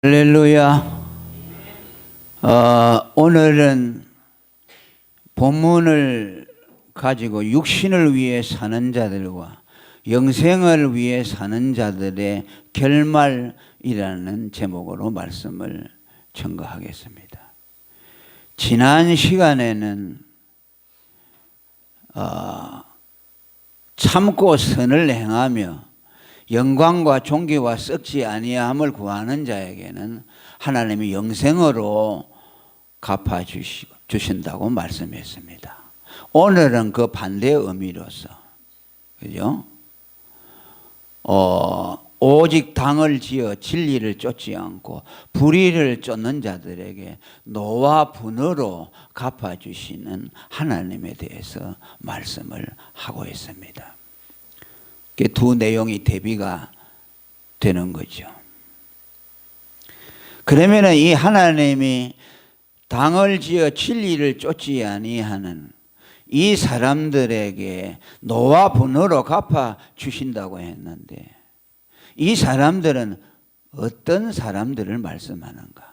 할렐루야. 오늘은 본문을 가지고 육신을 위해 사는 자들과 영생을 위해 사는 자들의 결말이라는 제목으로 말씀을 전가하겠습니다. 지난 시간에는 참고 선을 행하며 영광과 존귀와 썩지 아니함을 구하는 자에게는 하나님이 영생으로 갚아 주신다고 말씀했습니다. 오늘은 그 반대의 의미로서, 그죠? 오직 당을 지어 진리를 쫓지 않고 불의를 쫓는 자들에게 노와 분으로 갚아 주시는 하나님에 대해서 말씀을 하고 있습니다. 두 내용이 대비가 되는 거죠. 그러면 이 하나님이 당을 지어 진리를 쫓지 아니하는 이 사람들에게 노와 분으로 갚아 주신다고 했는데, 이 사람들은 어떤 사람들을 말씀하는가?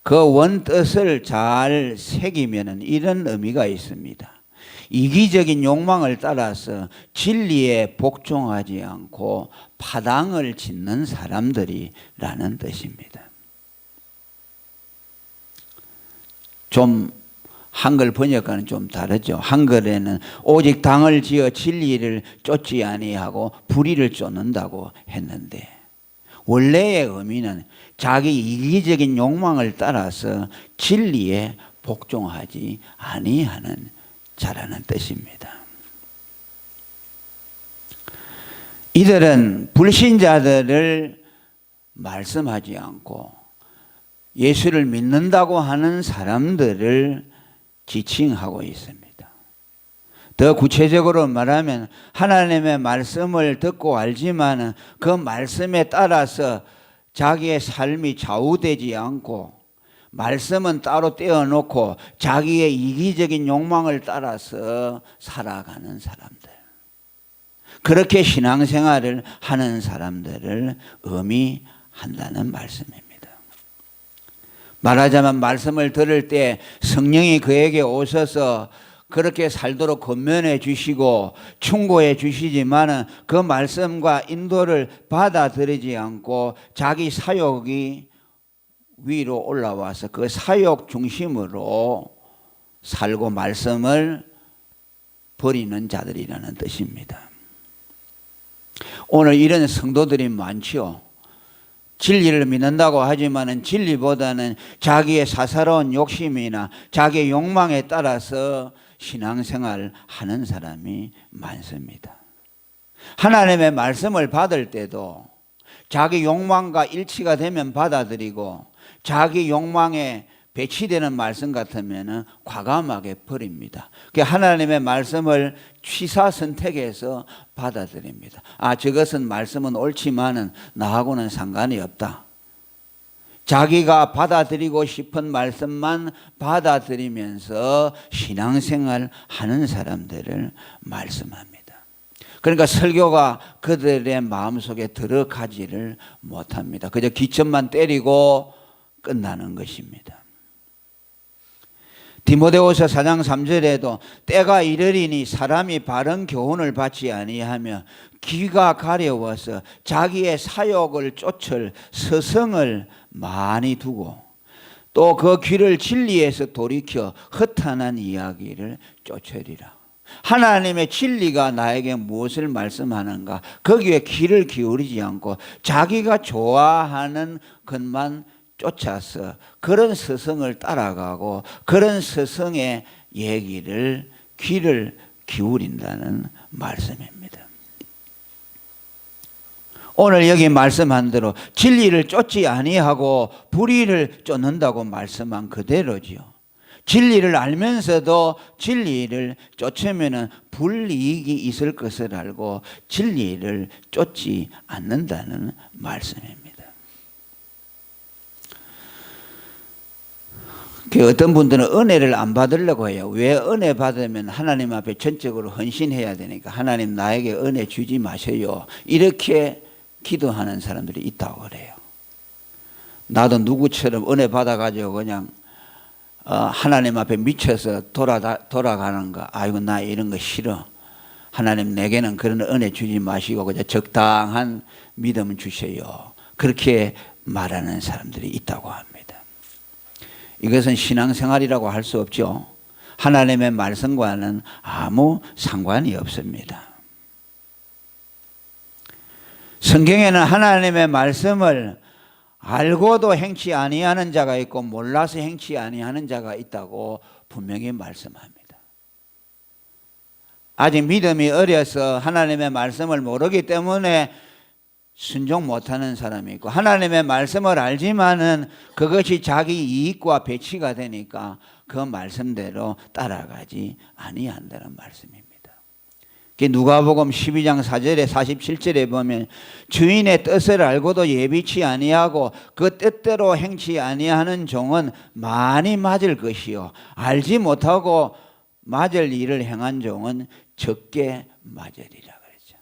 그 원뜻을 잘 새기면 이런 의미가 있습니다. 이기적인 욕망을 따라서 진리에 복종하지 않고 파당을 짓는 사람들이라는 뜻입니다. 좀 한글 번역과는 좀 다르죠. 한글에는 오직 당을 지어 진리를 쫓지 아니하고 불의를 쫓는다고 했는데, 원래의 의미는 자기 이기적인 욕망을 따라서 진리에 복종하지 아니하는 자라는 뜻입니다. 이들은 불신자들을 말씀하지 않고 예수를 믿는다고 하는 사람들을 지칭하고 있습니다. 더 구체적으로 말하면 하나님의 말씀을 듣고 알지만 그 말씀에 따라서 자기의 삶이 좌우되지 않고 말씀은 따로 떼어놓고 자기의 이기적인 욕망을 따라서 살아가는 사람들, 그렇게 신앙생활을 하는 사람들을 의미한다는 말씀입니다. 말하자면 말씀을 들을 때 성령이 그에게 오셔서 그렇게 살도록 권면해 주시고 충고해 주시지만 그 말씀과 인도를 받아들이지 않고 자기 사욕이 위로 올라와서 그 사욕 중심으로 살고 말씀을 버리는 자들이라는 뜻입니다. 오늘 이런 성도들이 많죠. 진리를 믿는다고 하지만 진리보다는 자기의 사사로운 욕심이나 자기의 욕망에 따라서 신앙생활 하는 사람이 많습니다. 하나님의 말씀을 받을 때도 자기 욕망과 일치가 되면 받아들이고 자기 욕망에 배치되는 말씀 같으면 과감하게 버립니다. 하나님의 말씀을 취사 선택해서 받아들입니다. 저것은 말씀은 옳지만은 나하고는 상관이 없다. 자기가 받아들이고 싶은 말씀만 받아들이면서 신앙생활 하는 사람들을 말씀합니다. 그러니까 설교가 그들의 마음속에 들어가지를 못합니다. 그저 기점만 때리고 끝나는 것입니다. 디모데후서 4장 3절에도 때가 이르리니 사람이 바른 교훈을 받지 아니하며 귀가 가려워서 자기의 사욕을 쫓을 서성을 많이 두고 또 그 귀를 진리에서 돌이켜 허탄한 이야기를 쫓으리라. 하나님의 진리가 나에게 무엇을 말씀하는가, 거기에 귀를 기울이지 않고 자기가 좋아하는 것만 쫓아서 그런 서성을 따라가고 그런 서성의 얘기를 귀를 기울인다는 말씀입니다. 오늘 여기 말씀한 대로 진리를 쫓지 아니하고 불의를 쫓는다고 말씀한 그대로지요. 진리를 알면서도 진리를 쫓으면 불이익이 있을 것을 알고 진리를 쫓지 않는다는 말씀입니다. 어떤 분들은 은혜를 안 받으려고 해요. 왜? 은혜 받으면 하나님 앞에 전적으로 헌신해야 되니까 하나님 나에게 은혜 주지 마세요, 이렇게 기도하는 사람들이 있다고 그래요. 나도 누구처럼 은혜 받아가지고 그냥 하나님 앞에 미쳐서 돌아가는 거, 아이고 나 이런 거 싫어, 하나님 내게는 그런 은혜 주지 마시고 그냥 적당한 믿음 주세요, 그렇게 말하는 사람들이 있다고 합니다. 이것은 신앙생활이라고 할 수 없죠. 하나님의 말씀과는 아무 상관이 없습니다. 성경에는 하나님의 말씀을 알고도 행치 아니하는 자가 있고 몰라서 행치 아니하는 자가 있다고 분명히 말씀합니다. 아직 믿음이 어려서 하나님의 말씀을 모르기 때문에 순종 못하는 사람이 있고, 하나님의 말씀을 알지만은 그것이 자기 이익과 배치가 되니까 그 말씀대로 따라가지 아니한다는 말씀입니다. 누가복음 12장 4절에 47절에 보면 주인의 뜻을 알고도 예비치 아니하고 그 뜻대로 행치 아니하는 종은 많이 맞을 것이요 알지 못하고 맞을 일을 행한 종은 적게 맞으리라 그랬죠.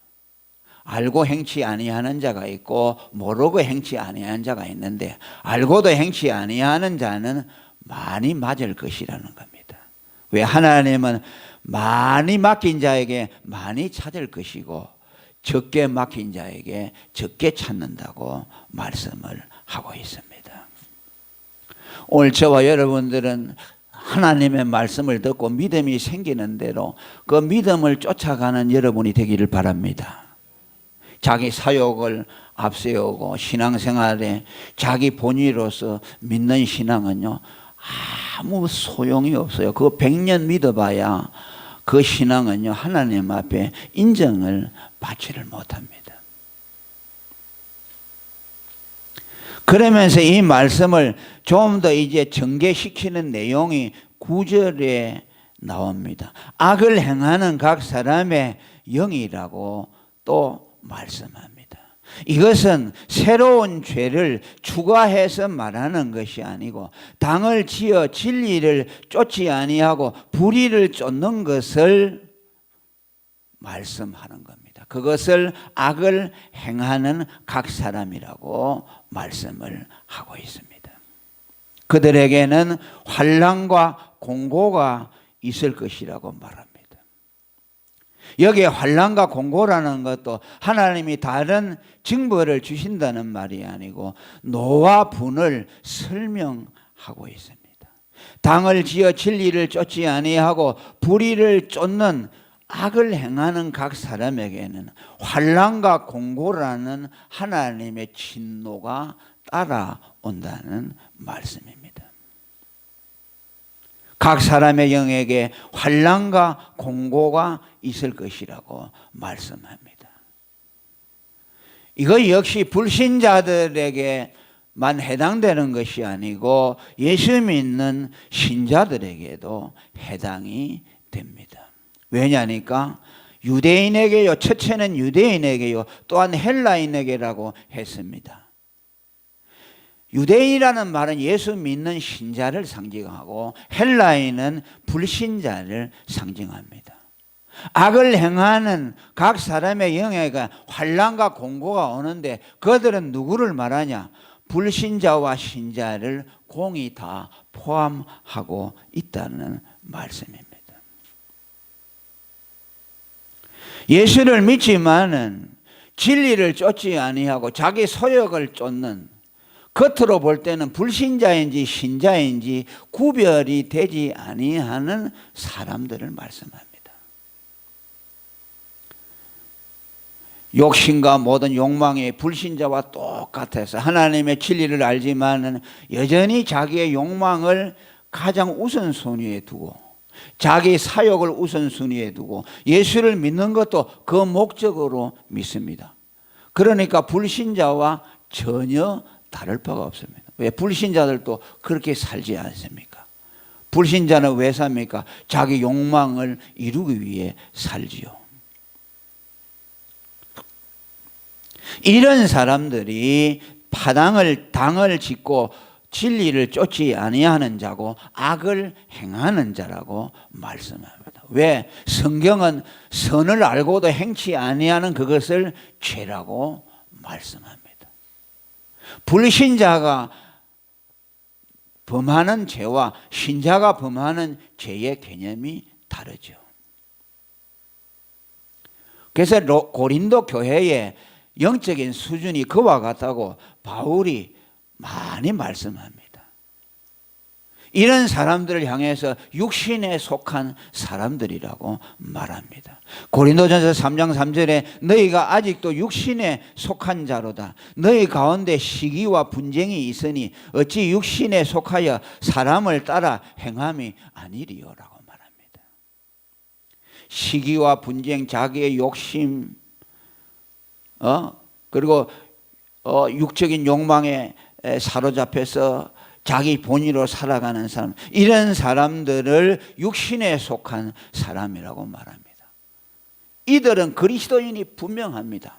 알고 행치 아니하는 자가 있고 모르고 행치 아니하는 자가 있는데, 알고도 행치 아니하는 자는 많이 맞을 것이라는 겁니다. 왜? 하나님은 많이 맡긴 자에게 많이 찾을 것이고 적게 맡긴 자에게 적게 찾는다고 말씀을 하고 있습니다. 오늘 저와 여러분들은 하나님의 말씀을 듣고 믿음이 생기는 대로 그 믿음을 쫓아가는 여러분이 되기를 바랍니다. 자기 사욕을 앞세우고 신앙생활에 자기 본의로서 믿는 신앙은요 아무 소용이 없어요. 그거 100년 믿어봐야 그 신앙은요 하나님 앞에 인정을 받지를 못합니다. 그러면서 이 말씀을 좀 더 이제 전개시키는 내용이 9절에 나옵니다. 악을 행하는 각 사람의 영이라고 또 말씀합니다. 이것은 새로운 죄를 추가해서 말하는 것이 아니고 당을 지어 진리를 쫓지 아니하고 불의를 쫓는 것을 말씀하는 겁니다. 그것을 악을 행하는 각 사람이라고 말씀을 하고 있습니다. 그들에게는 환난과 공고가 있을 것이라고 말합니다. 여기에 환난과 공고라는 것도 하나님이 다른 징벌을 주신다는 말이 아니고 노와 분을 설명하고 있습니다. 당을 지어 진리를 쫓지 아니하고 불의를 쫓는 악을 행하는 각 사람에게는 환난과 공고라는 하나님의 진노가 따라온다는 말씀입니다. 각 사람의 영에게 환난과 공고가 있을 것이라고 말씀합니다. 이거 역시 불신자들에게만 해당되는 것이 아니고 예수 믿는 신자들에게도 해당이 됩니다. 왜냐니까 유대인에게요, 첫째는 유대인에게요, 또한 헬라인에게라고 했습니다. 유대인이라는 말은 예수 믿는 신자를 상징하고 헬라인은 불신자를 상징합니다. 악을 행하는 각 사람의 영에게 환난과 공고가 오는데 그들은 누구를 말하냐? 불신자와 신자를 공이 다 포함하고 있다는 말씀입니다. 예수를 믿지만은 진리를 쫓지 아니하고 자기 소욕을 쫓는, 겉으로 볼 때는 불신자인지 신자인지 구별이 되지 아니하는 사람들을 말씀합니다. 욕심과 모든 욕망이 불신자와 똑같아서 하나님의 진리를 알지만은 여전히 자기의 욕망을 가장 우선순위에 두고 자기 사욕을 우선순위에 두고 예수를 믿는 것도 그 목적으로 믿습니다. 그러니까 불신자와 전혀 다를 바가 없습니다. 왜? 불신자들도 그렇게 살지 않습니까? 불신자는 왜 삽니까? 자기 욕망을 이루기 위해 살지요. 이런 사람들이 당을 짓고 진리를 쫓지 아니하는 자고 악을 행하는 자라고 말씀합니다. 왜? 성경은 선을 알고도 행치 아니하는 그것을 죄라고 말씀합니다. 불신자가 범하는 죄와 신자가 범하는 죄의 개념이 다르죠. 그래서 고린도 교회의 영적인 수준이 그와 같다고 바울이 많이 말씀합니다. 이런 사람들을 향해서 육신에 속한 사람들이라고 말합니다. 고린도전서 3장 3절에 너희가 아직도 육신에 속한 자로다. 너희 가운데 시기와 분쟁이 있으니 어찌 육신에 속하여 사람을 따라 행함이 아니리요라고 말합니다. 시기와 분쟁, 자기의 욕심, 그리고 육적인 욕망에 사로잡혀서 자기 본의로 살아가는 사람, 이런 사람들을 육신에 속한 사람이라고 말합니다. 이들은 그리스도인이 분명합니다.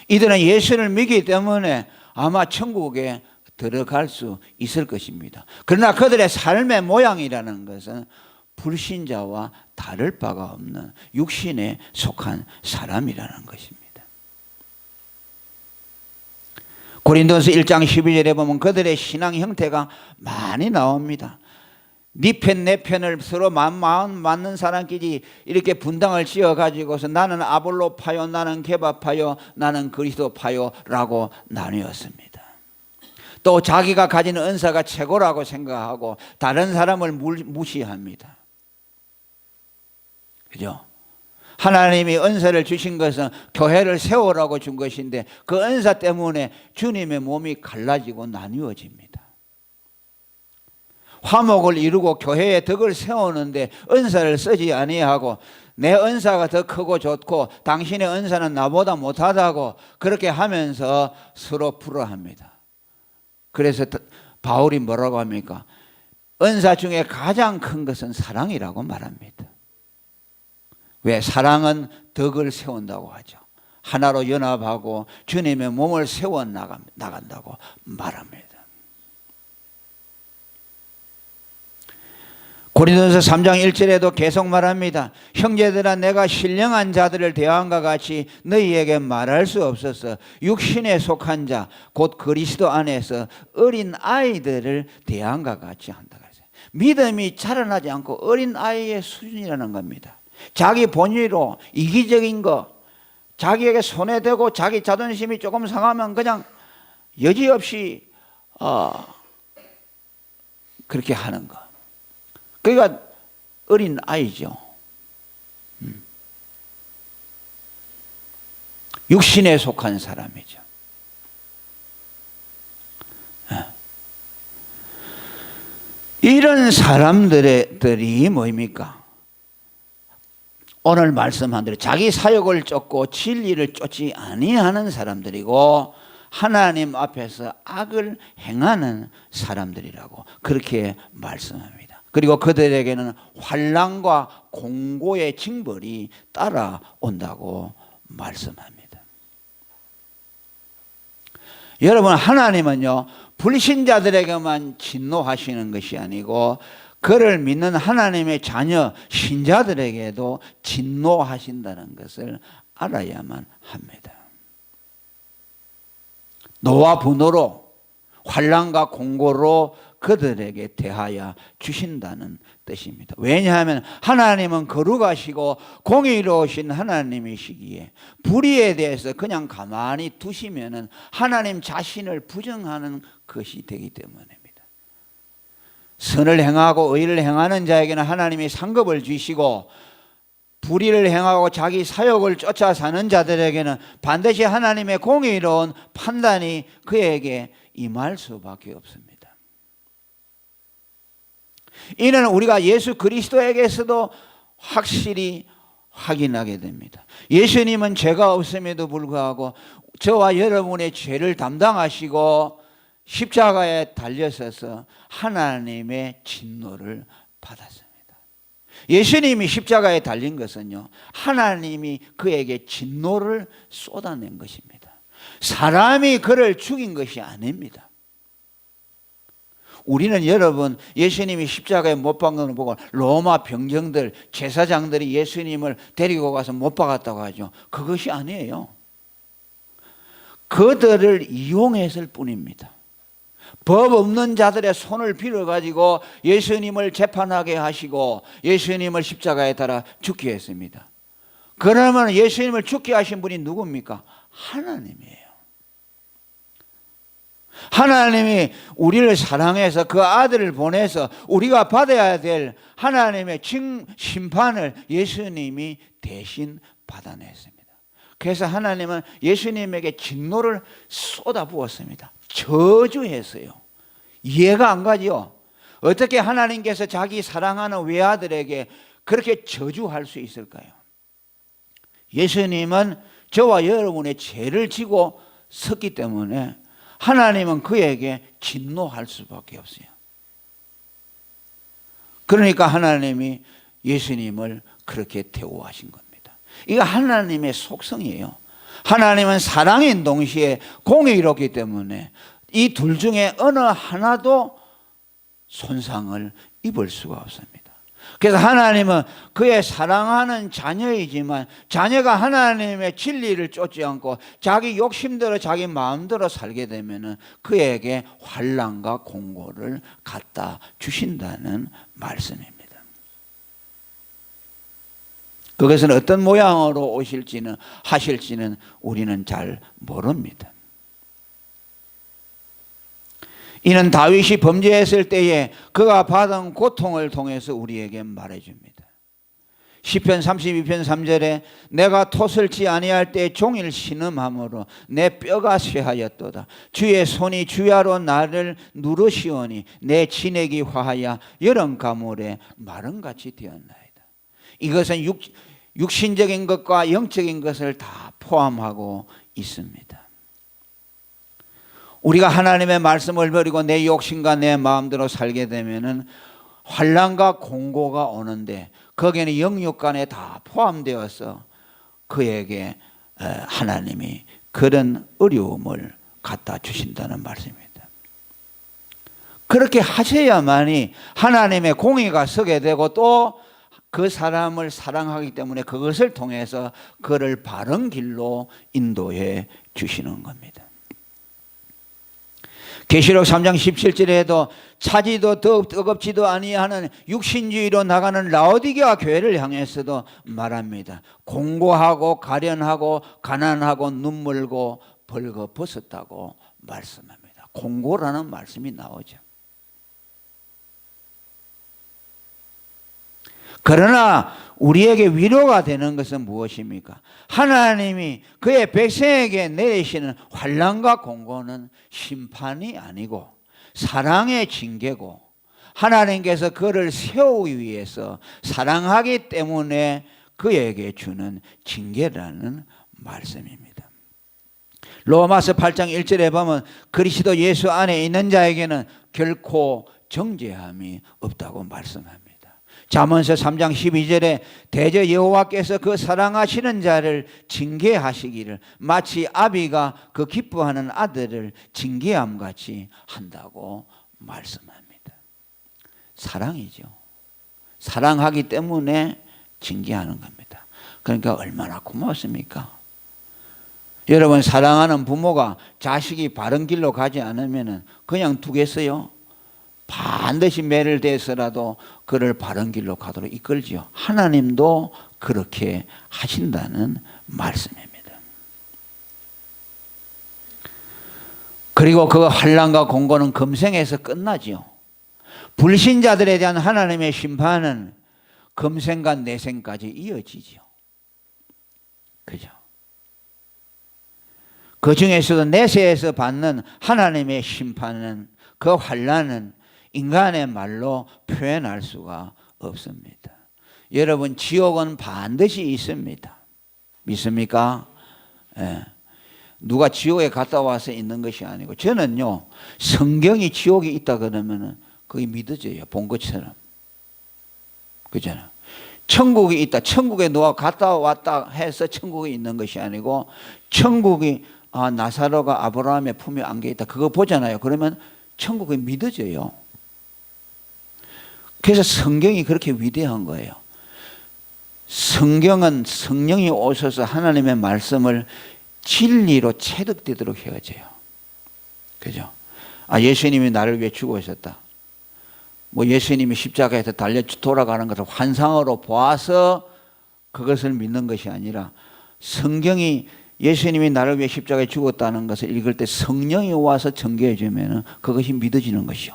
이들은 예수를 믿기 때문에 아마 천국에 들어갈 수 있을 것입니다. 그러나 그들의 삶의 모양이라는 것은 불신자와 다를 바가 없는 육신에 속한 사람이라는 것입니다. 고린도서 1장 12절에 보면 그들의 신앙 형태가 많이 나옵니다. 네 편 내 편을 서로 마음 맞는 사람끼리 이렇게 분당을 지어가지고서 나는 아볼로파요, 나는 게바파요, 나는 그리스도파요라고 나뉘었습니다. 또 자기가 가진 은사가 최고라고 생각하고 다른 사람을 무시합니다. 그죠? 하나님이 은사를 주신 것은 교회를 세우라고 준 것인데 그 은사 때문에 주님의 몸이 갈라지고 나뉘어집니다. 화목을 이루고 교회의 덕을 세우는데 은사를 쓰지 아니하고 내 은사가 더 크고 좋고 당신의 은사는 나보다 못하다고 그렇게 하면서 서로 불화합니다. 그래서 바울이 뭐라고 합니까? 은사 중에 가장 큰 것은 사랑이라고 말합니다. 왜? 사랑은 덕을 세운다고 하죠. 하나로 연합하고 주님의 몸을 세워 나간다고 말합니다. 고린도서 3장 1절에도 계속 말합니다. 형제들아 내가 신령한 자들을 대함과 같이 너희에게 말할 수 없어서 육신에 속한 자 곧 그리스도 안에서 어린 아이들을 대함과 같이 한다. 믿음이 자라나지 않고 어린 아이의 수준이라는 겁니다. 자기 본의로 이기적인 거, 자기에게 손해되고 자기 자존심이 조금 상하면 그냥 여지없이 그렇게 하는 거. 그러니까 어린 아이죠. 육신에 속한 사람이죠. 이런 사람들이 뭡니까? 오늘 말씀한 대로 자기 사욕을 쫓고 진리를 쫓지 아니하는 사람들이고 하나님 앞에서 악을 행하는 사람들이라고 그렇게 말씀합니다. 그리고 그들에게는 환난과 공고의 징벌이 따라온다고 말씀합니다. 여러분, 하나님은요 불신자들에게만 진노하시는 것이 아니고 그를 믿는 하나님의 자녀 신자들에게도 진노하신다는 것을 알아야만 합니다. 노와 분노로 환난과 공고로 그들에게 대하여 주신다는 뜻입니다. 왜냐하면 하나님은 거룩하시고 공의로우신 하나님이시기에 불의에 대해서 그냥 가만히 두시면은 하나님 자신을 부정하는 것이 되기 때문입니다. 선을 행하고 의를 행하는 자에게는 하나님이 상급을 주시고 불의를 행하고 자기 사욕을 쫓아 사는 자들에게는 반드시 하나님의 공의로운 판단이 그에게 임할 수밖에 없습니다. 이는 우리가 예수 그리스도에게서도 확실히 확인하게 됩니다. 예수님은 죄가 없음에도 불구하고 저와 여러분의 죄를 담당하시고 십자가에 달려서서 하나님의 진노를 받았습니다. 예수님이 십자가에 달린 것은요, 하나님이 그에게 진노를 쏟아낸 것입니다. 사람이 그를 죽인 것이 아닙니다. 우리는 여러분 예수님이 십자가에 못 박는 걸 보고 로마 병정들, 제사장들이 예수님을 데리고 가서 못 박았다고 하죠. 그것이 아니에요. 그들을 이용했을 뿐입니다. 법 없는 자들의 손을 빌어가지고 예수님을 재판하게 하시고 예수님을 십자가에 달아 죽게 했습니다. 그러면 예수님을 죽게 하신 분이 누굽니까? 하나님이에요. 하나님이 우리를 사랑해서 그 아들을 보내서 우리가 받아야 될 하나님의 심판을 예수님이 대신 받아냈습니다. 그래서 하나님은 예수님에게 진노를 쏟아부었습니다. 저주했어요. 이해가 안 가죠? 어떻게 하나님께서 자기 사랑하는 외아들에게 그렇게 저주할 수 있을까요? 예수님은 저와 여러분의 죄를 지고 섰기 때문에 하나님은 그에게 진노할 수밖에 없어요. 그러니까 하나님이 예수님을 그렇게 대우하신 겁니다. 이거 하나님의 속성이에요. 하나님은 사랑인 동시에 공의롭기 때문에 이 둘 중에 어느 하나도 손상을 입을 수가 없습니다. 그래서 하나님은 그의 사랑하는 자녀이지만 자녀가 하나님의 진리를 쫓지 않고 자기 욕심대로 자기 마음대로 살게 되면 그에게 환난과 공고를 갖다 주신다는 말씀입니다. 그것은 어떤 모양으로 오실지는 하실지는 우리는 잘 모릅니다. 이는 다윗이 범죄했을 때에 그가 받은 고통을 통해서 우리에게 말해줍니다. 시편 32편 3절에 내가 토설지 아니할 때 종일 신음함으로 내 뼈가 쇠하였도다. 주의 손이 주야로 나를 누르시오니 내 진액이 화하여 여름 가물에 마름같이 되었나이다. 이것은 육신적인 것과 영적인 것을 다 포함하고 있습니다. 우리가 하나님의 말씀을 버리고 내 욕심과 내 마음대로 살게 되면은 환난과 공고가 오는데 거기에는 영육간에 다 포함되어서 그에게 하나님이 그런 어려움을 갖다 주신다는 말씀입니다. 그렇게 하셔야만이 하나님의 공의가 서게 되고 또 그 사람을 사랑하기 때문에 그것을 통해서 그를 바른 길로 인도해 주시는 겁니다. 계시록 3장 17절에도 차지도 뜨겁지도 아니하는 육신주의로 나가는 라오디게아 교회를 향해서도 말합니다. 공고하고 가련하고 가난하고 눈물고 벌거벗었다고 말씀합니다. 공고라는 말씀이 나오죠. 그러나 우리에게 위로가 되는 것은 무엇입니까? 하나님이 그의 백성에게 내리시는 환난과 공고는 심판이 아니고 사랑의 징계고 하나님께서 그를 세우기 위해서 사랑하기 때문에 그에게 주는 징계라는 말씀입니다. 로마서 8장 1절에 보면 그리스도 예수 안에 있는 자에게는 결코 정죄함이 없다고 말씀합니다. 잠언서 3장 12절에 대저 여호와께서 그 사랑하시는 자를 징계하시기를 마치 아비가 그 기뻐하는 아들을 징계함같이 한다고 말씀합니다. 사랑이죠. 사랑하기 때문에 징계하는 겁니다. 그러니까 얼마나 고맙습니까? 여러분, 사랑하는 부모가 자식이 바른 길로 가지 않으면 그냥 두겠어요? 반드시 매를 대서라도 그를 바른 길로 가도록 이끌지요. 하나님도 그렇게 하신다는 말씀입니다. 그리고 그 환난과 공고는 금생에서 끝나지요. 불신자들에 대한 하나님의 심판은 금생과 내생까지 이어지죠. 그죠? 그 중에서도 내세에서 받는 하나님의 심판은 그 환난은 인간의 말로 표현할 수가 없습니다. 여러분, 지옥은 반드시 있습니다. 믿습니까? 예. 누가 지옥에 갔다 와서 있는 것이 아니고 저는요, 성경이 지옥이 있다 그러면은 그게 믿어져요. 본 것처럼. 그잖아. 천국이 있다. 천국에 누가 갔다 왔다 해서 천국에 있는 것이 아니고 천국이 나사로가 아브라함의 품에 안겨 있다. 그거 보잖아요. 그러면 천국이 믿어져요. 그래서 성경이 그렇게 위대한 거예요. 성경은 성령이 오셔서 하나님의 말씀을 진리로 체득되도록 헤어져요. 그죠? 아, 예수님이 나를 위해 죽으셨다. 뭐 예수님이 십자가에서 달려 돌아가는 것을 환상으로 보아서 그것을 믿는 것이 아니라 성경이 예수님이 나를 위해 십자가에 죽었다는 것을 읽을 때 성령이 와서 전개해 주면 그것이 믿어지는 것이요.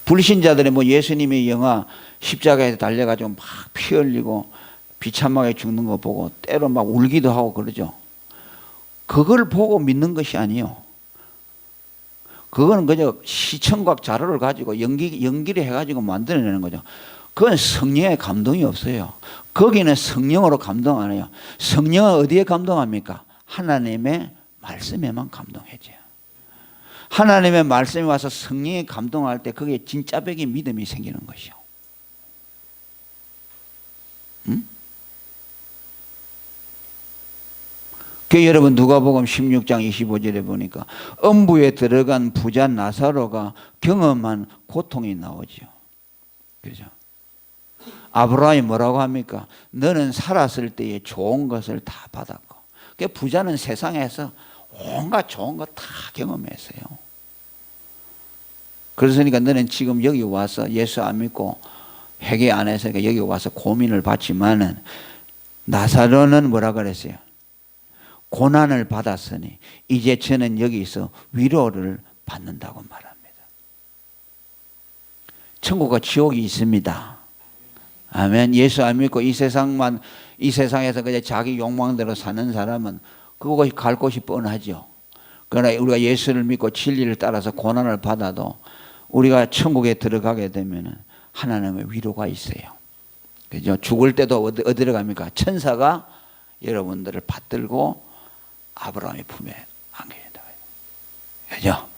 불신자들이 뭐 예수님의 영화 십자가에 달려가지고 막 피 흘리고 비참하게 죽는 거 보고 때로 막 울기도 하고 그러죠. 그걸 보고 믿는 것이 아니요. 그거는 그저 시청각 자료를 가지고 연기를 해가지고 만들어내는 거죠. 그건 성령의 감동이 없어요. 거기는 성령으로 감동 안 해요. 성령은 어디에 감동합니까? 하나님의 말씀에만 감동해져요. 하나님의 말씀이 와서 성령이 감동할 때 그게 진짜백이 믿음이 생기는 것이요. 그 여러분 누가복음 16장 25절에 보니까 음부에 들어간 부자 나사로가 경험한 고통이 나오죠. 그죠? 아브라함이 뭐라고 합니까? 너는 살았을 때에 좋은 것을 다 받았고, 그 부자는 세상에서 온갖 좋은 거 다 경험했어요. 그러니까 너는 지금 여기 와서 예수 안 믿고 회개 안 해서 여기 와서 고민을 받지만은 나사로는 뭐라 그랬어요? 고난을 받았으니 이제 저는 여기서 위로를 받는다고 말합니다. 천국과 지옥이 있습니다. 아멘. 예수 안 믿고 이 세상에서 그냥 자기 욕망대로 사는 사람은 그것이 갈 곳이 뻔하죠. 그러나 우리가 예수를 믿고 진리를 따라서 고난을 받아도 우리가 천국에 들어가게 되면 하나님의 위로가 있어요. 그죠? 죽을 때도 어디로 갑니까? 천사가 여러분들을 받들고 아브라함의 품에 안겨준다. 그죠?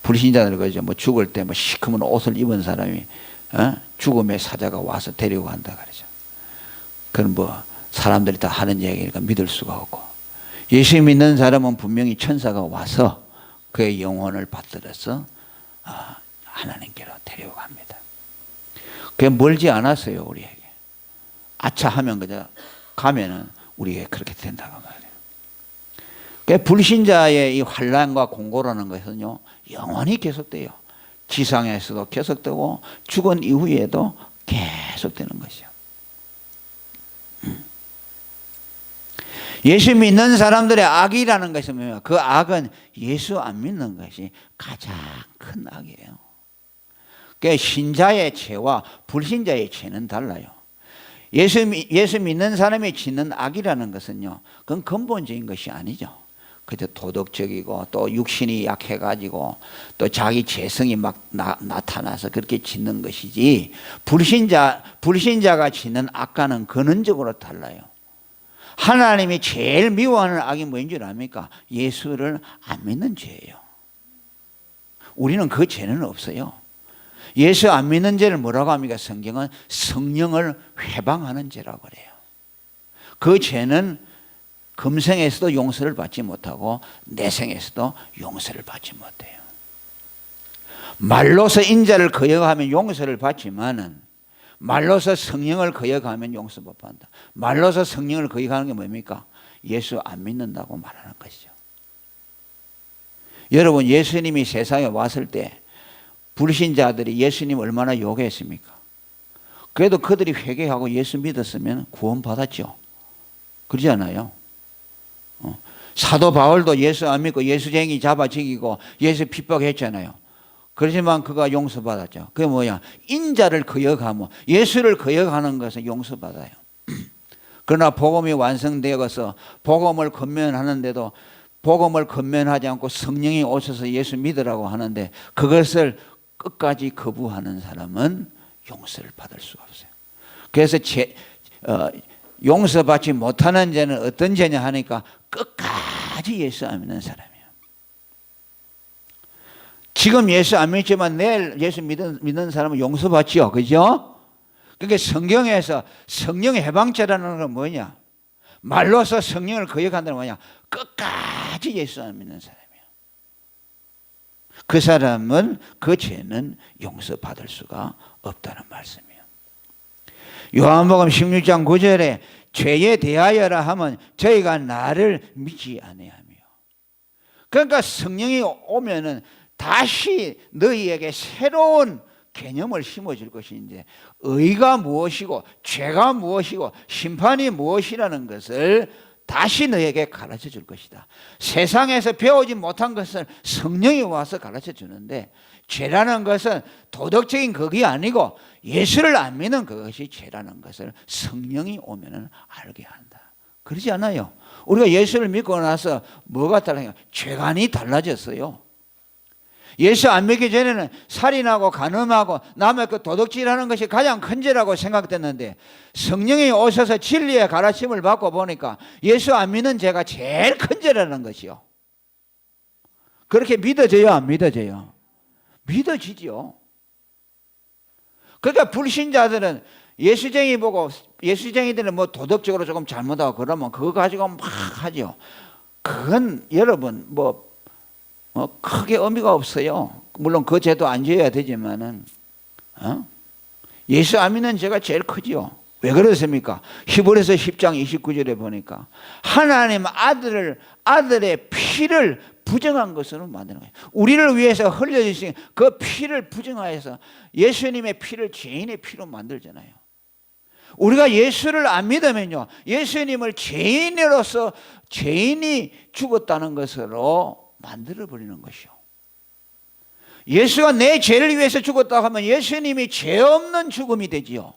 불신자들 그죠? 뭐 죽을 때 뭐 시커먼 옷을 입은 사람이 죽음의 사자가 와서 데리고 간다 그러죠. 그건 뭐 사람들이 다 하는 얘기니까 믿을 수가 없고, 예수 믿는 사람은 분명히 천사가 와서 그의 영혼을 받들어서 하나님께로 데리고 갑니다. 그게 멀지 않았어요, 우리에게. 아차 하면 그저 가면은 우리에게 그렇게 된다고 말이에요. 그 불신자의 이 환난과 공고라는 것은요, 영원히 계속돼요. 지상에서도 계속되고 죽은 이후에도 계속되는 것이요. 예수 믿는 사람들의 악이라는 것이 뭐예요? 그 악은 예수 안 믿는 것이 가장 큰 악이에요. 그러니까 신자의 죄와 불신자의 죄는 달라요. 예수 믿는 사람이 짓는 악이라는 것은요, 그건 근본적인 것이 아니죠. 그저 도덕적이고 또 육신이 약해가지고 또 자기 재성이 막 나타나서 그렇게 짓는 것이지, 불신자가 짓는 악과는 근원적으로 달라요. 하나님이 제일 미워하는 악이 뭐인 줄 압니까? 예수를 안 믿는 죄예요. 우리는 그 죄는 없어요. 예수 안 믿는 죄를 뭐라고 합니까? 성경은 성령을 회방하는 죄라고 그래요. 그 죄는 금생에서도 용서를 받지 못하고 내생에서도 용서를 받지 못해요. 말로서 인자를 거역하면 용서를 받지만은 말로서 성령을 거역하면 용서 못 받는다. 말로서 성령을 거역하는 게 뭡니까? 예수 안 믿는다고 말하는 것이죠. 여러분, 예수님이 세상에 왔을 때 불신자들이 예수님 얼마나 욕했습니까? 그래도 그들이 회개하고 예수 믿었으면 구원 받았죠. 그러지 않아요? 사도 바울도 예수 안 믿고 예수쟁이 잡아 죽이고 예수 핍박했잖아요. 그렇지만 그가 용서받았죠. 그게 뭐야? 인자를 거역하면, 예수를 거역하는 것은 용서받아요. 그러나 복음이 완성되어서 복음을 권면하는데도 복음을 권면하지 않고 성령이 오셔서 예수 믿으라고 하는데 그것을 끝까지 거부하는 사람은 용서를 받을 수가 없어요. 그래서 용서받지 못하는 죄는 어떤 죄냐 하니까 끝까지 예수 안 믿는 사람이에요. 지금 예수 안 믿지만 내일 예수 믿는 사람은 용서받지요. 그죠? 그러니까 성경에서 성령의 해방죄라는 건 뭐냐? 말로서 성령을 거역한다는 건 뭐냐? 끝까지 예수 안 믿는 사람이에요. 그 사람은 그 죄는 용서받을 수가 없다는 말씀이에요. 요한복음 16장 9절에 죄에 대하여라 하면 저희가 나를 믿지 아니하며. 그러니까 성령이 오면은 다시 너희에게 새로운 개념을 심어줄 것인데, 의가 무엇이고 죄가 무엇이고 심판이 무엇이라는 것을 다시 너에게 가르쳐 줄 것이다. 세상에서 배우지 못한 것을 성령이 와서 가르쳐 주는데, 죄라는 것은 도덕적인 것이 아니고 예수를 안 믿는 그것이 죄라는 것을 성령이 오면 알게 한다. 그러지 않아요? 우리가 예수를 믿고 나서 뭐가 달라요? 죄관이 달라졌어요. 예수 안 믿기 전에는 살인하고 간음하고 남의 그 도둑질하는 것이 가장 큰 죄라고 생각됐는데, 성령이 오셔서 진리의 가르침을 받고 보니까 예수 안 믿는 죄가 제일 큰 죄라는 것이요. 그렇게 믿어져요, 안 믿어져요? 믿어지죠. 그러니까 불신자들은 예수쟁이 보고, 예수쟁이들은 뭐 도덕적으로 조금 잘못하고 그러면 그거 가지고 막 하죠. 그건 여러분 크게 의미가 없어요. 물론 그 죄도 안 지어야 되지만은, 예수 안 믿는 죄가 제일 크지요. 왜 그렇습니까? 히브리서 10장 29절에 보니까 하나님 아들의 피를 부정한 것으로 만드는 거예요. 우리를 위해서 흘려주신 그 피를 부정하여서 예수님의 피를 죄인의 피로 만들잖아요. 우리가 예수를 안 믿으면요, 예수님을 죄인으로서 죄인이 죽었다는 것으로 만들어버리는 것이요. 예수가 내 죄를 위해서 죽었다고 하면 예수님이 죄 없는 죽음이 되지요.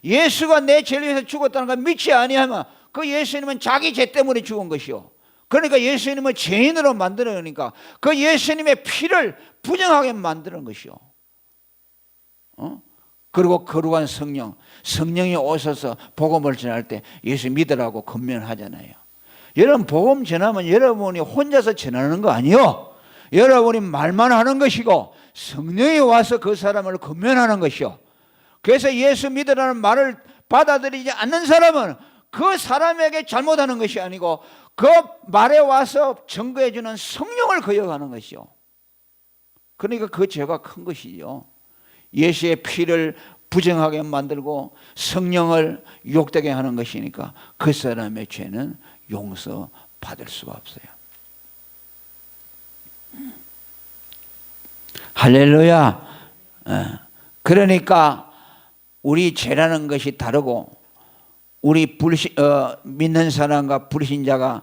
예수가 내 죄를 위해서 죽었다는 걸 믿지 아니하면 그 예수님은 자기 죄 때문에 죽은 것이요. 그러니까 예수님을 죄인으로 만들어내니까 그 예수님의 피를 부정하게 만드는 것이요. 그리고 거룩한 성령이 오셔서 복음을 전할 때 예수 믿으라고 권면하잖아요. 여러분, 복음 전하면 여러분이 혼자서 전하는 거 아니요. 여러분이 말만 하는 것이고 성령이 와서 그 사람을 권면하는 것이요. 그래서 예수 믿으라는 말을 받아들이지 않는 사람은 그 사람에게 잘못하는 것이 아니고 그 말에 와서 증거해 주는 성령을 거역하는 것이요. 그러니까 그 죄가 큰 것이죠. 예수의 피를 부정하게 만들고 성령을 욕되게 하는 것이니까 그 사람의 죄는 용서받을 수가 없어요. 할렐루야. 그러니까 우리 죄라는 것이 다르고 우리 믿는 사람과 불신자가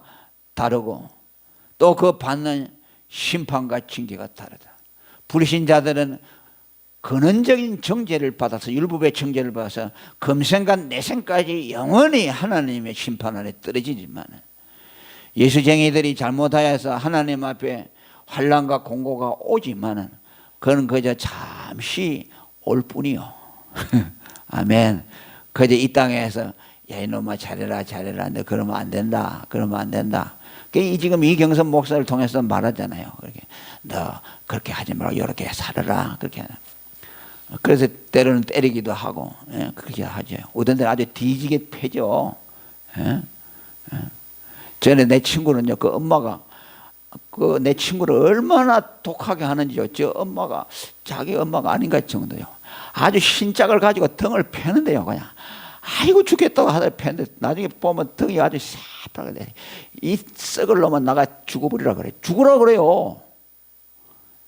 다르고 또 그 받는 심판과 징계가 다르다. 불신자들은 근원적인 정죄를 받아서, 율법의 정죄를 받아서 금생과 내생까지 영원히 하나님의 심판 아래 떨어지지만, 예수쟁이들이 잘못하여서 하나님 앞에 환난과 공고가 오지만은 그건 그저 잠시 올 뿐이요. 아멘. 그저 이 땅에서 야 이놈아 잘해라 너 그러면 안 된다. 지금 이경선 목사를 통해서 말하잖아요. 그렇게 너 그렇게 하지 말고 이렇게 살아라. 그렇게. 그래서 때로는 때리기도 하고, 그렇게 하죠. 어떤 데는 아주 뒤지게 패죠. 전에 내 친구는요, 그 엄마가 내 친구를 얼마나 독하게 하는지요. 저 엄마가 자기 엄마가 아닌가 정도요. 아주 신짝을 가지고 등을 패는데요, 그냥. 아이고 죽겠다고 하다 패는데 나중에 보면 등이 아주 새빨게 돼. 이 썩을 놈은 나가 죽어버리라 그래. 죽으라 그래요.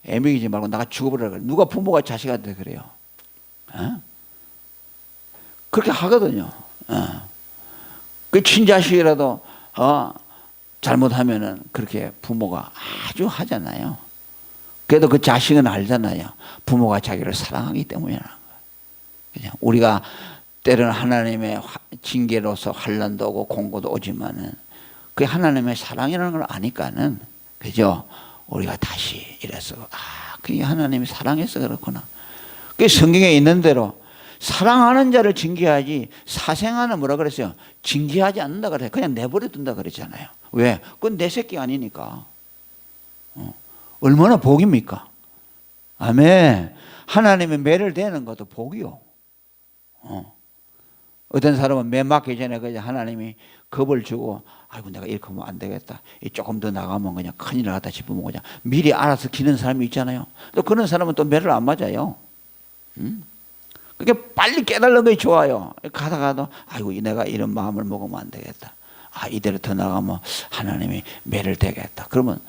애먹이지 말고 나가 죽어버리라 그래. 누가 부모가 자식한테 그래요. 그렇게 하거든요. 그 친자식이라도 잘못하면은 그렇게 부모가 아주 하잖아요. 그래도 그 자식은 알잖아요. 부모가 자기를 사랑하기 때문이라는 거예요. 우리가 때로는 하나님의 징계로서 환난도 오고 공고도 오지만은 그게 하나님의 사랑이라는 걸 아니까는, 그죠? 우리가 다시 이래서 그게 하나님이 사랑해서 그렇구나. 그 성경에 있는 대로 사랑하는 자를 징계하지 사생아는 뭐라 그랬어요? 징계하지 않는다 그래요. 그냥 내버려 둔다 그랬잖아요. 왜? 그건 내 새끼 아니니까. 얼마나 복입니까? 아멘. 하나님의 매를 대는 것도 복이요. 어떤 사람은 매 맞기 전에 그냥 하나님이 겁을 주고, 아이고 내가 이렇게 하면 안 되겠다, 조금 더 나가면 그냥 큰일 나겠다 싶으면 그냥 미리 알아서 기는 사람이 있잖아요. 또 그런 사람은 또 매를 안 맞아요. 그게 빨리 깨달는 것이 좋아요. 가다가도 아이고 내가 이런 마음을 먹으면 안 되겠다. 아 이대로 더 나가면 하나님이 매를 대겠다. 그러면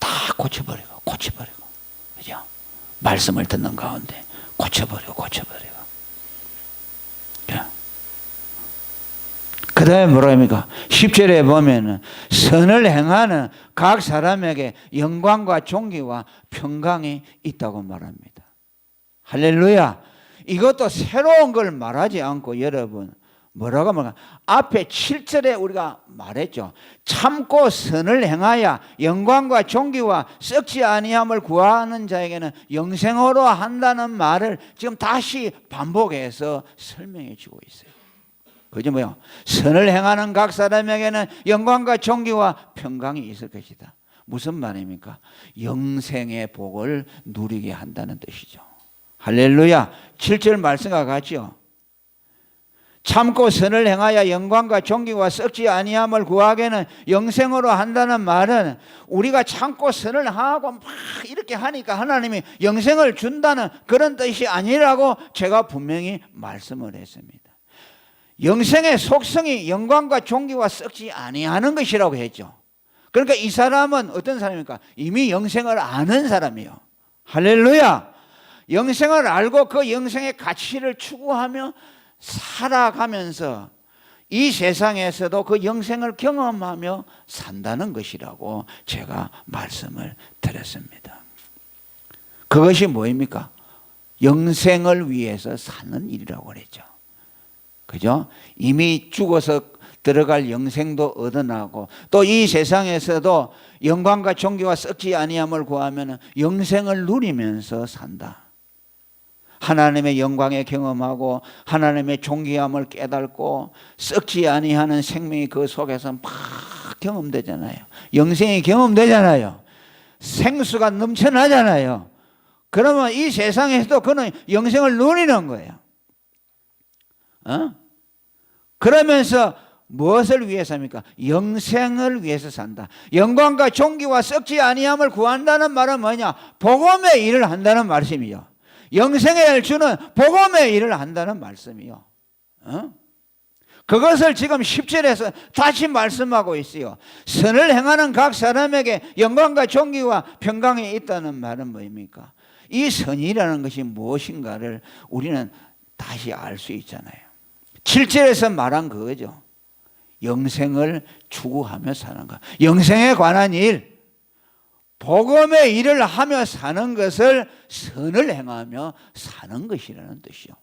다 고쳐버리고 그죠? 말씀을 듣는 가운데 고쳐버리고 그 다음에 뭐라 합니까? 10절에 보면은 선을 행하는 각 사람에게 영광과 존귀와 평강이 있다고 말합니다. 할렐루야. 이것도 새로운 걸 말하지 않고 여러분 뭐라고 말할까? 앞에 7절에 우리가 말했죠. 참고 선을 행하여 영광과 존귀와 썩지 아니함을 구하는 자에게는 영생으로 한다는 말을 지금 다시 반복해서 설명해 주고 있어요. 그죠 뭐요? 선을 행하는 각 사람에게는 영광과 존귀와 평강이 있을 것이다. 무슨 말입니까? 영생의 복을 누리게 한다는 뜻이죠. 할렐루야. 7절 말씀과 같죠. 참고 선을 행하여 영광과 존귀와 썩지 아니함을 구하게는 영생으로 한다는 말은 우리가 참고 선을 하고 막 이렇게 하니까 하나님이 영생을 준다는 그런 뜻이 아니라고 제가 분명히 말씀을 했습니다. 영생의 속성이 영광과 존귀와 썩지 아니하는 것이라고 했죠. 그러니까 이 사람은 어떤 사람입니까? 이미 영생을 아는 사람이에요. 할렐루야. 영생을 알고 그 영생의 가치를 추구하며 살아가면서 이 세상에서도 그 영생을 경험하며 산다는 것이라고 제가 말씀을 드렸습니다. 그것이 뭐입니까? 영생을 위해서 사는 일이라고 그랬죠. 그죠? 이미 죽어서 들어갈 영생도 얻어나고 또 이 세상에서도 영광과 존귀와 썩지 아니함을 구하면 영생을 누리면서 산다. 하나님의 영광에 경험하고 하나님의 존귀함을 깨닫고 썩지 아니하는 생명이 그 속에서 막 경험되잖아요. 영생이 경험되잖아요. 생수가 넘쳐나잖아요. 그러면 이 세상에서도 그는 영생을 누리는 거예요. 그러면서 무엇을 위해서 합니까? 영생을 위해서 산다. 영광과 존귀와 썩지 아니함을 구한다는 말은 뭐냐? 복음의 일을 한다는 말씀이요. 영생의 주는 복음의 일을 한다는 말씀이요. 그것을 지금 10절에서 다시 말씀하고 있어요. 선을 행하는 각 사람에게 영광과 존귀와 평강이 있다는 말은 뭐입니까? 이 선이라는 것이 무엇인가를 우리는 다시 알 수 있잖아요. 7절에서 말한 그거죠. 영생을 추구하며 사는 것. 영생에 관한 일, 복음의 일을 하며 사는 것을 선을 행하며 사는 것이라는 뜻이요.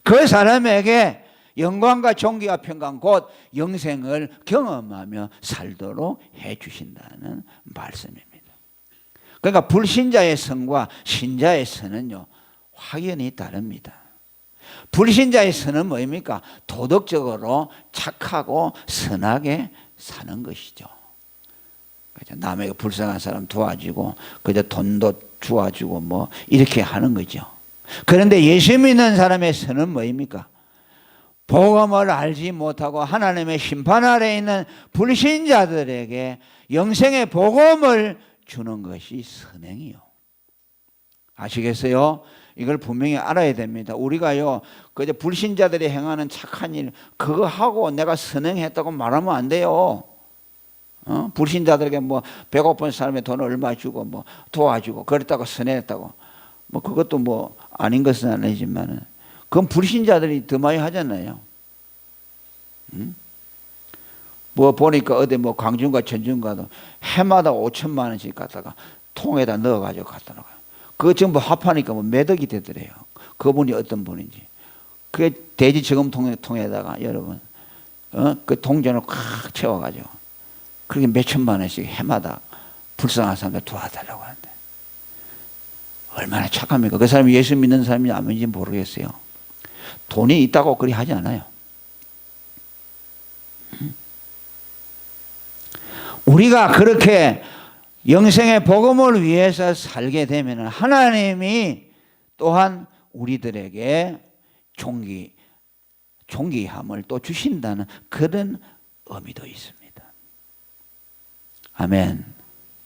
그 사람에게 영광과 존귀와 평강 곧 영생을 경험하며 살도록 해 주신다는 말씀입니다. 그러니까 불신자의 선과 신자의 선은요 확연히 다릅니다. 불신자의 선은 뭐입니까? 도덕적으로 착하고 선하게 사는 것이죠. 남에게 불쌍한 사람 도와주고 그저 돈도 주어주고 뭐 이렇게 하는 거죠. 그런데 예수 믿는 사람의 선은 뭐입니까? 복음을 알지 못하고 하나님의 심판 아래 있는 불신자들에게 영생의 복음을 주는 것이 선행이요. 아시겠어요? 이걸 분명히 알아야 됩니다. 우리가요, 그저 불신자들이 행하는 착한 일, 그거 하고 내가 선행했다고 말하면 안 돼요. 불신자들에게 뭐 배고픈 사람의 돈을 얼마 주고 뭐 도와주고 그랬다고 선행했다고 뭐 그것도 뭐 아닌 것은 아니지만은 그건 불신자들이 더 많이 하잖아요. 뭐 보니까 어디 뭐 광주인가 전주인가도 해마다 5천만 원씩 갖다가 통에다 넣어가지고 갖다 놓아요. 그거 전부 합하니까 뭐 매덕이 되더래요. 그분이 어떤 분인지. 그게 돼지 저금통에다가 여러분, 그 동전을 꽉 채워가지고 그렇게 몇 천만 원씩 해마다 불쌍한 사람들 도와달라고 하는데 얼마나 착합니까? 그 사람이 예수 믿는 사람인지 아닌지 모르겠어요. 돈이 있다고 그리 하지 않아요. 우리가 그렇게 영생의 복음을 위해서 살게 되면 하나님이 또한 우리들에게 존귀함을 또 주신다는 그런 의미도 있습니다. 아멘.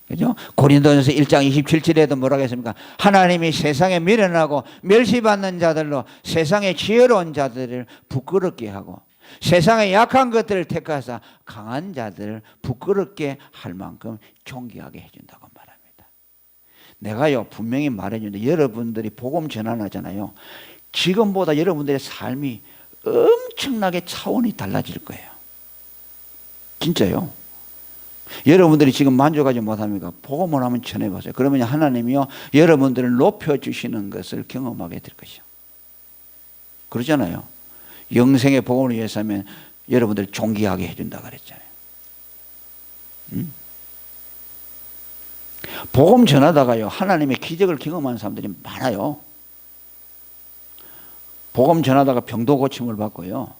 그죠? 고린도전서 1장 27절에도 뭐라고 했습니까? 하나님이 세상에 미련하고 멸시받는 자들로 세상의 지혜로운 자들을 부끄럽게 하고 세상의 약한 것들을 택하사 강한 자들을 부끄럽게 할 만큼 존귀하게 해준다고 말합니다. 내가요 분명히 말해주는데 여러분들이 복음 전환하잖아요. 지금보다 여러분들의 삶이 엄청나게 차원이 달라질 거예요. 진짜요. 여러분들이 지금 만족하지 못합니까? 복음을 한번 전해보세요. 그러면 하나님이요 여러분들을 높여주시는 것을 경험하게 될 것이요. 그러잖아요. 영생의 복음을 위해서 하면 여러분들 존귀하게 해준다 그랬잖아요. 복음 전하다가요 하나님의 기적을 경험하는 사람들이 많아요. 복음 전하다가 병도 고침을 받고요.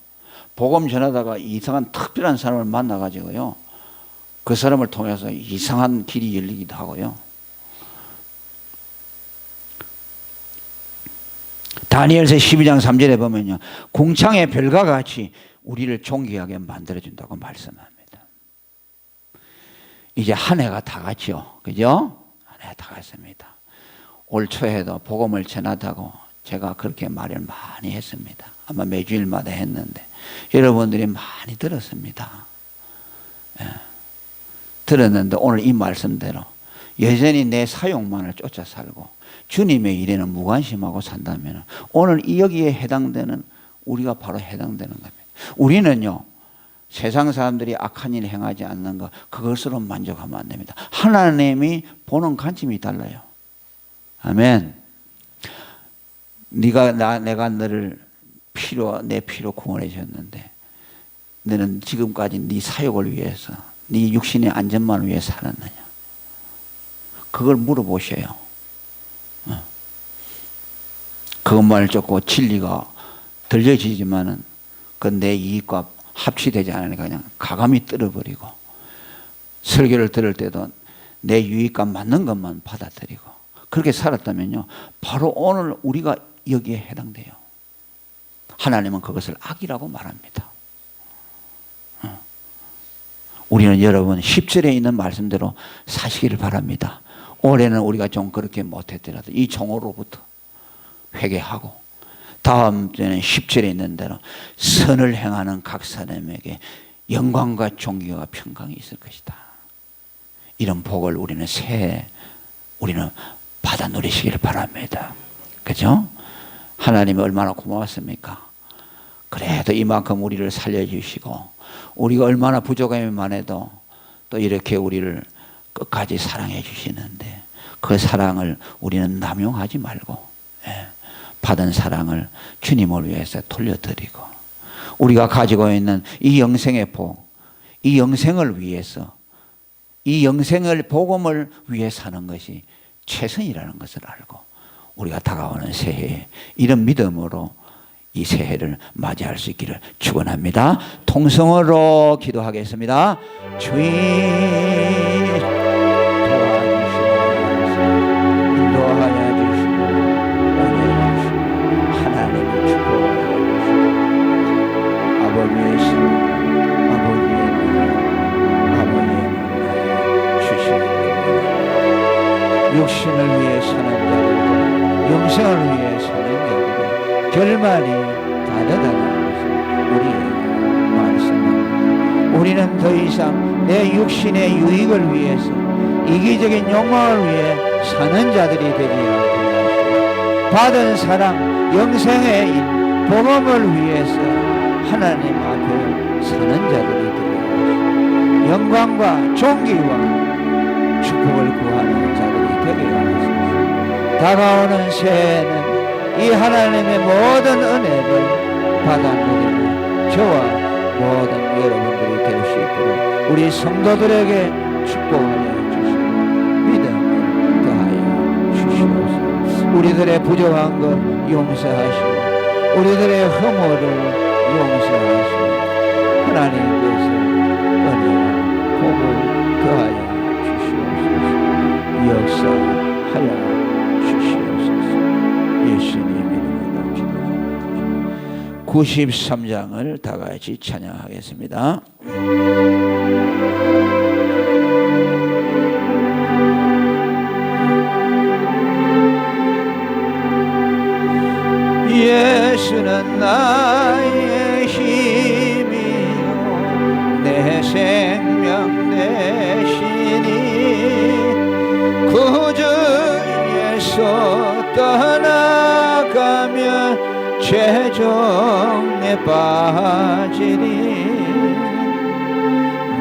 복음 전하다가 이상한 특별한 사람을 만나가지고요 그 사람을 통해서 이상한 길이 열리기도 하고요. 다니엘서 12장 3절에 보면요 궁창의 별과 같이 우리를 존귀하게 만들어준다고 말씀합니다. 이제 한 해가 다 갔죠. 그죠? 한 해가 다 갔습니다. 올 초에도 복음을 전하다고 제가 그렇게 말을 많이 했습니다. 아마 매주일마다 했는데 여러분들이 많이 들었습니다. 예. 들었는데 오늘 이 말씀대로 여전히 내 사욕만을 쫓아 살고 주님의 일에는 무관심하고 산다면 오늘 여기에 해당되는 우리가 바로 해당되는 겁니다. 우리는요 세상 사람들이 악한 일 행하지 않는 것 그것으로 만족하면 안 됩니다. 하나님이 보는 관점이 달라요. 아멘. 내가 너를 내 피로 구원해 줬는데 너는 지금까지 네 사욕을 위해서 네 육신의 안전만을 위해 살았느냐? 그걸 물어보셔요. 그것만을 쫓고 진리가 들려지지만은 그 내 이익과 합치되지 않으니까 그냥 가감히 떨어버리고 설교를 들을 때도 내 유익과 맞는 것만 받아들이고 그렇게 살았다면요 바로 오늘 우리가 여기에 해당돼요. 하나님은 그것을 악이라고 말합니다. 우리는 여러분 10절에 있는 말씀대로 사시기를 바랍니다. 올해는 우리가 좀 그렇게 못했더라도 이 종으로부터 회개하고 다음 주에는 10절에 있는 대로 선을 행하는 각 사람에게 영광과 존귀와 평강이 있을 것이다. 이런 복을 우리는 우리는 받아 누리시기를 바랍니다. 그죠? 하나님이 얼마나 고마웠습니까? 그래도 이만큼 우리를 살려주시고 우리가 얼마나 부족하기만 해도 또 이렇게 우리를 끝까지 사랑해 주시는데 그 사랑을 우리는 남용하지 말고 받은 사랑을 주님을 위해서 돌려드리고 우리가 가지고 있는 이 영생의 복, 이 영생을 위해서 이 영생을 복음을 위해 사는 것이 최선이라는 것을 알고 우리가 다가오는 새해에 이런 믿음으로 이 새해를 맞이할 수 있기를 축원합니다. 통성으로 기도하겠습니다. 주님 도와주시고 인도하여 주시고 은혜 주시고 하나님의 축복하여 주시고 아버지의 신 아버지의 능 아버지의 능하여 주시기를 육신을 위해 사는 자들과 영생을 위해 사는 자들의 결말이 다르다는 것을 우리에게 말씀합니다. 우리는 더 이상 내 육신의 유익을 위해서 이기적인 욕망을 위해 사는 자들이 되지 않게 하시고 받은 사랑 영생의 일 복음을 위해서 하나님 앞에 사는 자들이 되게 하시고 영광과 존귀와 축복을 구하는 자들이 되게 하소서. 다가오는 새해에는 이 하나님의 모든 은혜를 받아 누리는 저와 모든 여러분들이 될 수 있도록 우리 성도들에게 축복하여 주시고 믿음을 더하여 주시옵소서. 우리들의 부족한 것 용서하시고 우리들의 허물을 용서하시고 하나님께서 은혜와 복을 더하여 주시옵소서. 역사하여 예수님 이름으로 기도합니다. 93장을 다 같이 찬양하겠습니다. 나의 힘이요 내 생명 되시니 구주에서 떠나가면 죄정에 빠지니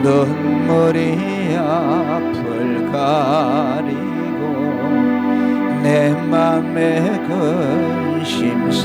눈물이 앞을 가리고 내 맘에 근심사